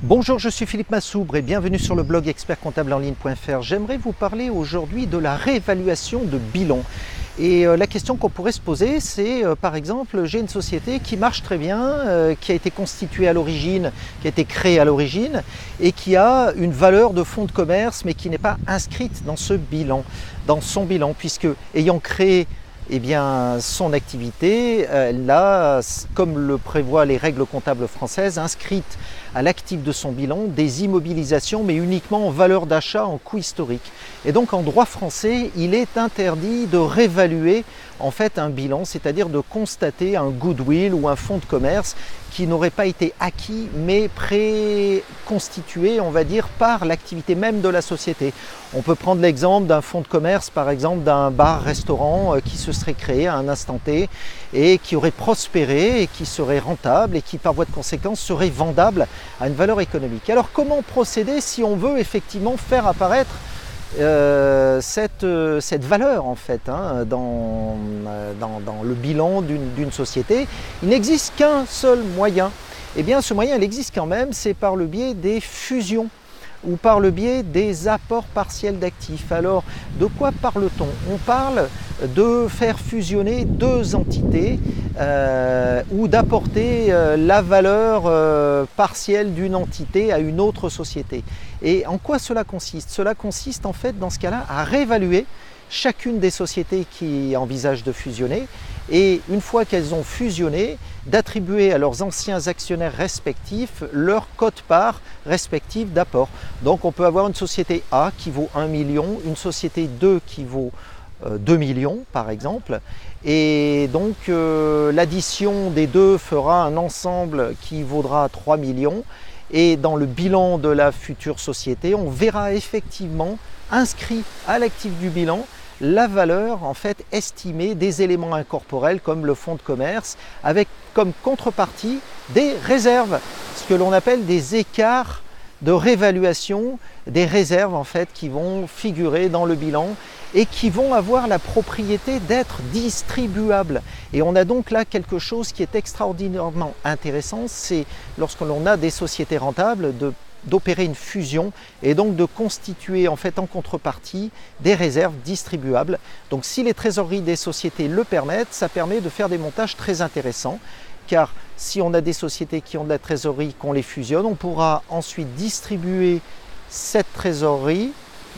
Bonjour, je suis Philippe Massoubre et bienvenue sur le blog expertcomptableenligne.fr. J'aimerais vous parler aujourd'hui de la réévaluation de bilan. Et la question qu'on pourrait se poser, c'est par exemple, j'ai une société qui marche très bien, qui a été constituée à l'origine, qui a été créée à l'origine et qui a une valeur de fonds de commerce mais qui n'est pas inscrite dans ce bilan, dans son bilan, puisque ayant créé son activité, elle l'a, comme le prévoient les règles comptables françaises, inscrite à l'actif de son bilan des immobilisations, mais uniquement en valeur d'achat en coût historique. Et donc en droit français, il est interdit de réévaluer en fait un bilan, c'est-à-dire de constater un goodwill ou un fonds de commerce qui n'aurait pas été acquis mais préconstitué, on va dire, par l'activité même de la société. On peut prendre l'exemple d'un fonds de commerce, par exemple d'un bar-restaurant qui se serait créé à un instant T et qui aurait prospéré et qui serait rentable et qui par voie de conséquence serait vendable à une valeur économique. Alors comment procéder si on veut effectivement faire apparaître cette valeur en fait dans le bilan d'une société? Il n'existe qu'un seul moyen. Eh bien ce moyen il existe quand même, c'est par le biais des fusions ou par le biais des apports partiels d'actifs. Alors de quoi parle-t-on? On parle de faire fusionner deux entités ou d'apporter la valeur partielle d'une entité à une autre société. Et en quoi cela consiste? Cela consiste en fait dans ce cas-là à réévaluer chacune des sociétés qui envisagent de fusionner et une fois qu'elles ont fusionné, d'attribuer à leurs anciens actionnaires respectifs leur quote-part respective d'apport. Donc on peut avoir une société A qui vaut 1 million, une société 2 qui vaut 2 millions par exemple, et donc l'addition des deux fera un ensemble qui vaudra 3 millions. Et dans le bilan de la future société, on verra effectivement inscrit à l'actif du bilan la valeur en fait estimée des éléments incorporels comme le fonds de commerce avec comme contrepartie des réserves, ce que l'on appelle des écarts de réévaluation, des réserves en fait qui vont figurer dans le bilan et qui vont avoir la propriété d'être distribuables. Et on a donc là quelque chose qui est extraordinairement intéressant, c'est lorsque l'on a des sociétés rentables d'opérer une fusion et donc de constituer en fait en contrepartie des réserves distribuables. Donc si les trésoreries des sociétés le permettent, ça permet de faire des montages très intéressants, car si on a des sociétés qui ont de la trésorerie, qu'on les fusionne, on pourra ensuite distribuer cette trésorerie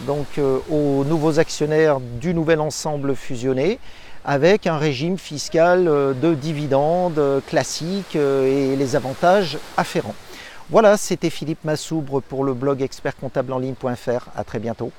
donc aux nouveaux actionnaires du nouvel ensemble fusionné avec un régime fiscal de dividendes classique et les avantages afférents. Voilà, c'était Philippe Massoubre pour le blog expertcomptableenligne.fr. À très bientôt.